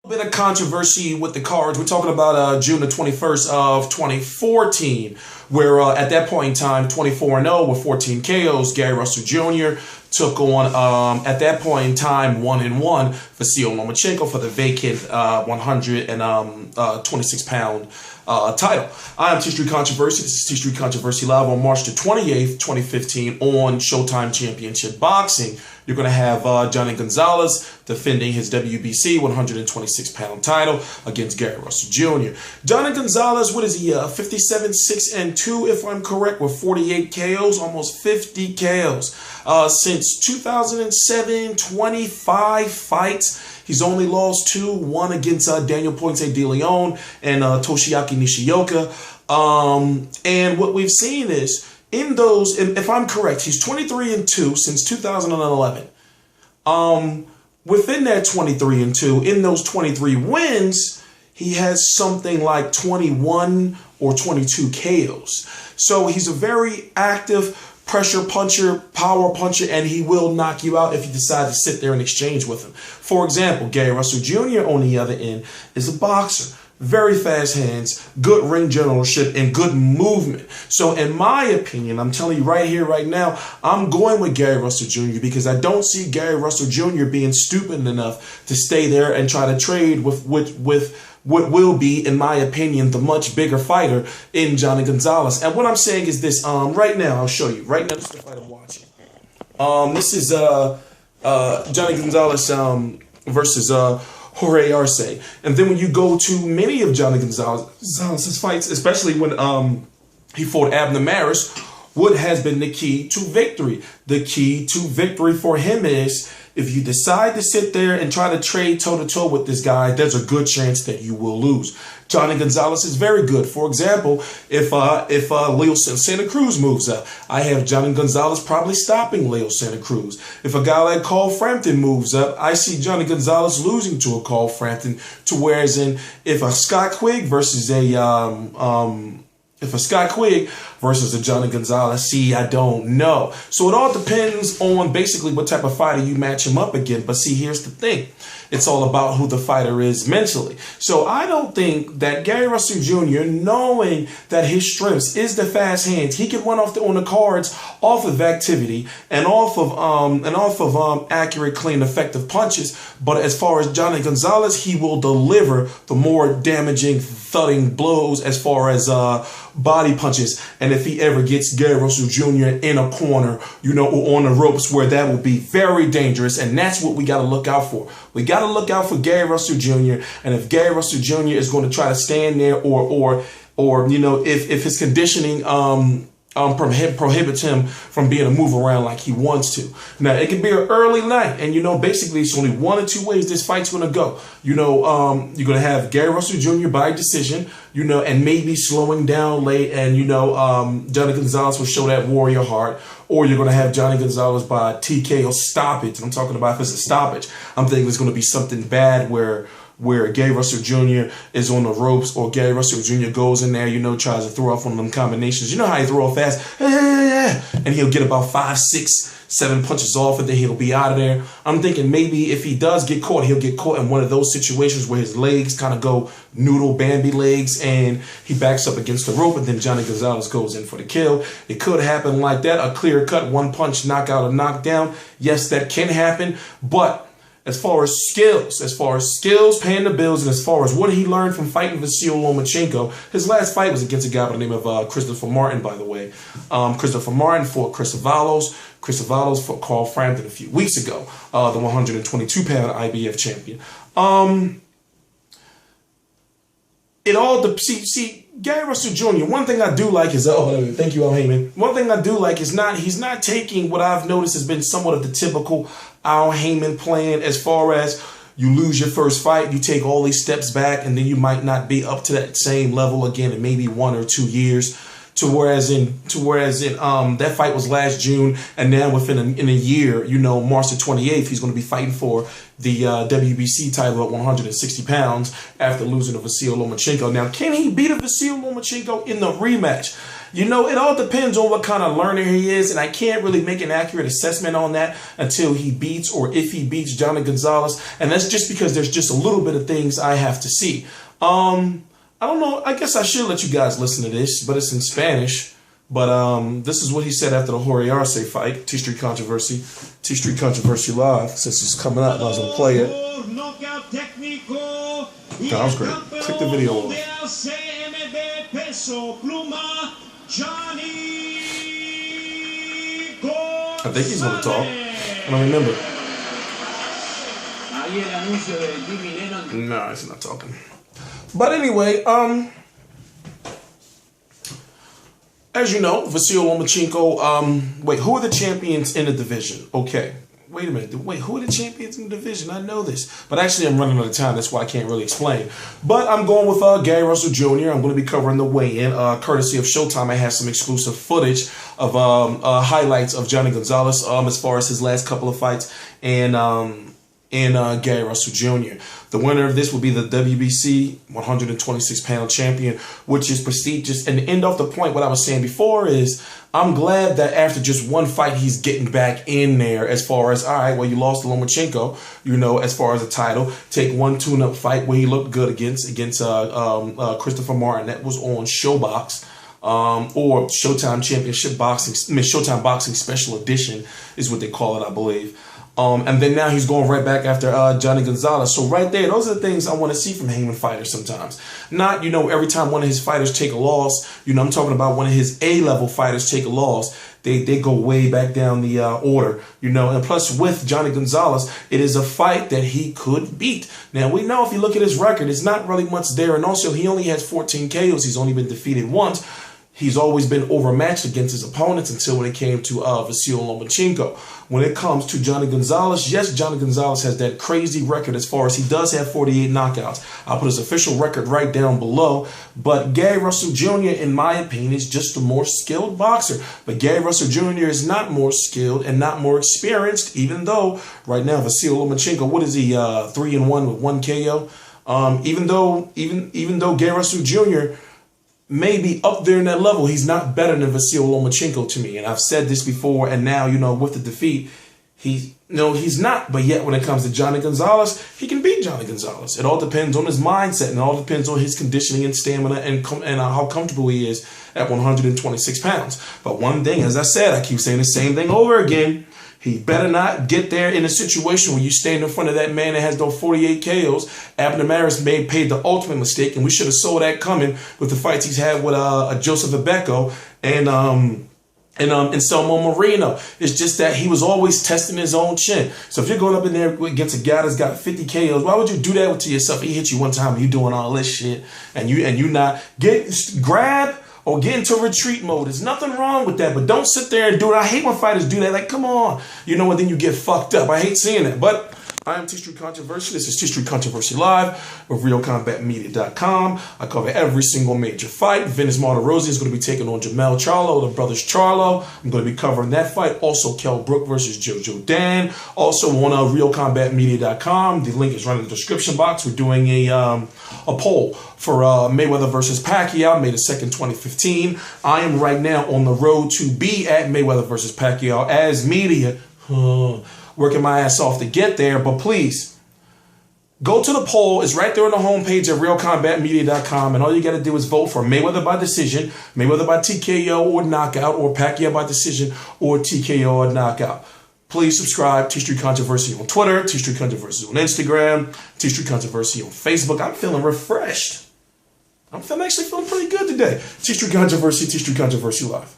Bit of controversy with the cards. We're talking about June the 21st of 2014, where at that point in time, 24-0 with 14 KOs, Gary Russell Jr. took on, at that point in time, 1-1 Vasyl Lomachenko for the vacant 126-pound title. I am T-Street Controversy. This is T-Street Controversy Live on March the 28th, 2015 on Showtime Championship Boxing. You're going to have Jhonny Gonzalez defending his WBC 126-pound title against Gary Russell Jr. Jhonny Gonzalez, what is he, 57-6-2, if I'm correct, with 48 KOs, almost 50 KOs. Since 2007, 25 fights. He's only lost 2, one against Daniel Ponce de Leon and Toshiaki Nishioka. And what we've seen is, in those, if I'm correct, he's 23-2 since 2011. Within that 23-2, in those 23 wins, he has something like 21 or 22 KOs. So he's a very active pressure puncher, power puncher, and he will knock you out if you decide to sit there and exchange with him. For example, Gary Russell Jr. on the other end is a boxer. Very fast hands, good ring generalship, and good movement. So in my opinion, I'm telling you right here, right now, I'm going with Gary Russell Jr. because I don't see Gary Russell Jr. being stupid enough to stay there and try to trade with what will be, in my opinion, the much bigger fighter in Jhonny Gonzalez. And what I'm saying is this, right now, I'll show you. Right now, this is the fight I'm watching. This is Jhonny Gonzalez versus Jorge Arce. And then when you go to many of Jhonny Gonzalez's fights, especially when he fought Abner Mares, what has been the key to victory? The key to victory for him is, if you decide to sit there and try to trade toe-to-toe with this guy, there's a good chance that you will lose. Jhonny Gonzalez is very good. For example, if Leo Santa Cruz moves up, I have Jhonny Gonzalez probably stopping Leo Santa Cruz. If a guy like Carl Frampton moves up, I see Jhonny Gonzalez losing to a Carl Frampton. To whereas if a Scott Quigg versus a Jhonny Gonzalez, see, I don't know. So it all depends on basically what type of fighter you match him up against. But see, here's the thing. It's all about who the fighter is mentally. So I don't think that Gary Russell Jr., knowing that his strengths is the fast hands, he can run off on the cards off of activity and off of accurate, clean, effective punches. But as far as Jhonny Gonzalez, he will deliver the more damaging, thudding blows as far as body punches. And if he ever gets Gary Russell Jr. in a corner, or on the ropes, where that will be very dangerous. And that's what we got to look out for. We got to look out for Gary Russell Jr. And if Gary Russell Jr. is going to try to stand there, or if his conditioning prohibits him from being able to move around like he wants to. Now, it can be an early night, and basically it's only one or two ways this fight's going to go. You're going to have Gary Russell Jr. by decision, and maybe slowing down late, and Jhonny Gonzalez will show that warrior heart. Or you're going to have Jhonny Gonzalez by TKO stoppage. I'm talking about if it's a stoppage. I'm thinking it's going to be something bad where Gary Russell Jr. is on the ropes, or Gary Russell Jr. goes in there, tries to throw off one of them combinations. You know how he throw off fast? And he'll get about 5, 6, 7 punches off, and then he'll be out of there. I'm thinking maybe if he does get caught, he'll get caught in one of those situations where his legs kind of go noodle Bambi legs, and he backs up against the rope, and then Jhonny Gonzalez goes in for the kill. It could happen like that, a clear-cut one-punch knockout or knockdown. Yes, that can happen, but as far as skills, paying the bills, and as far as what he learned from fighting Vasyl Lomachenko, his last fight was against a guy by the name of Christopher Martin, by the way. Christopher Martin fought Chris Avalos. Chris Avalos fought Carl Frampton a few weeks ago, the 122-pound IBF champion. Gary Russell Jr., one thing I do like is, thank you, Al Heyman. One thing I do like is he's not taking what I've noticed has been somewhat of the typical Al Heyman plan, as far as you lose your first fight, you take all these steps back, and then you might not be up to that same level again in maybe 1 or 2 years. Whereas that fight was last June, and now within a year, March the 28th, he's going to be fighting for the WBC title at 160 pounds after losing to Vasyl Lomachenko. Now, can he beat a Vasyl Lomachenko in the rematch? You know, it all depends on what kind of learner he is, and I can't really make an accurate assessment on that until he beats, or if he beats, Jhonny Gonzalez. And that's just because there's just a little bit of things I have to see. I don't know. I guess I should let you guys listen to this, but it's in Spanish. But this is what he said after the Jorge Arce fight, T-Street Controversy Live. Since it's coming up, I was gonna play it. That was great. Click the video off. I think he's gonna talk. I don't remember. No, he's not talking. But anyway, as you know, Vasyl Lomachenko, wait, who are the champions in the division? Okay, wait a minute. Wait, who are the champions in the division? I know this. But actually, I'm running out of time. That's why I can't really explain. But I'm going with Gary Russell Jr. I'm going to be covering the weigh-in. Courtesy of Showtime, I have some exclusive footage of highlights of Jhonny Gonzalez as far as his last couple of fights. And Gary Russell Jr. The winner of this will be the WBC 126-pound champion, which is prestigious. And to end off the point, what I was saying before is I'm glad that after just one fight, he's getting back in there as far as, all right, well, you lost to Lomachenko, you know, as far as a title. Take one tune-up fight where he looked good against Christopher Martin. That was on Showbox. Or Showtime Championship Boxing, Showtime Boxing Special Edition is what they call it, I believe. And then now he's going right back after Jhonny Gonzalez. So right there, those are the things I want to see from Hangman fighters sometimes. Not, you know, every time one of his fighters take a loss, you know, I'm talking about one of his A-level fighters take a loss, they go way back down the order, you know. And plus with Jhonny Gonzalez, it is a fight that he could beat. Now, we know if you look at his record, it's not really much there. And also, he only has 14 KOs. He's only been defeated once. He's always been overmatched against his opponents until when it came to Vasyl Lomachenko. When it comes to Jhonny Gonzalez, yes, Jhonny Gonzalez has that crazy record as far as he does have 48 knockouts. I'll put his official record right down below. But Gary Russell Jr., in my opinion, is just a more skilled boxer. But Gary Russell Jr. is not more skilled and not more experienced, even though right now Vasyl Lomachenko, what is he, 3-1 with 1 KO? Even though Gary Russell Jr. maybe up there in that level, he's not better than Vasyl Lomachenko to me. And I've said this before, and now, you know, with the defeat, he's not. But yet, when it comes to Jhonny Gonzalez, he can beat Jhonny Gonzalez. It all depends on his mindset, and it all depends on his conditioning and stamina and how comfortable he is at 126 pounds. But one thing, as I said, I keep saying the same thing over again. He better not get there in a situation where you stand in front of that man that has those 48 KOs. Abner Mares paid the ultimate mistake, and we should have saw that coming with the fights he's had with Joseph Abeko and Selmo Moreno. It's just that he was always testing his own chin. So if you're going up in there against a guy that's got 50 KOs, why would you do that to yourself? He hit you one time and you doing all this shit, and you not grab or get into retreat mode. There's nothing wrong with that, but don't sit there and do it. I hate when fighters do that. Like, come on. You know, and then you get fucked up. I hate seeing that. But I am T-Street Controversy. This is T-Street Controversy Live with RealCombatMedia.com. I cover every single major fight. Venus Martirosyan is going to be taking on Jamel Charlo, the brothers Charlo. I'm going to be covering that fight. Also, Kell Brook versus Jojo Dan. Also on RealCombatMedia.com. The link is right in the description box. We're doing a poll for Mayweather versus Pacquiao, May the 2nd, 2015. I am right now on the road to be at Mayweather versus Pacquiao as media. Working my ass off to get there, but please, go to the poll. It's right there on the homepage at RealCombatMedia.com, and all you got to do is vote for Mayweather by decision, Mayweather by TKO or knockout, or Pacquiao by decision or TKO or knockout. Please subscribe. T-Street Controversy on Twitter, T-Street Controversy on Instagram, T-Street Controversy on Facebook. I'm feeling refreshed. I'm actually feeling pretty good today. T-Street Controversy Live.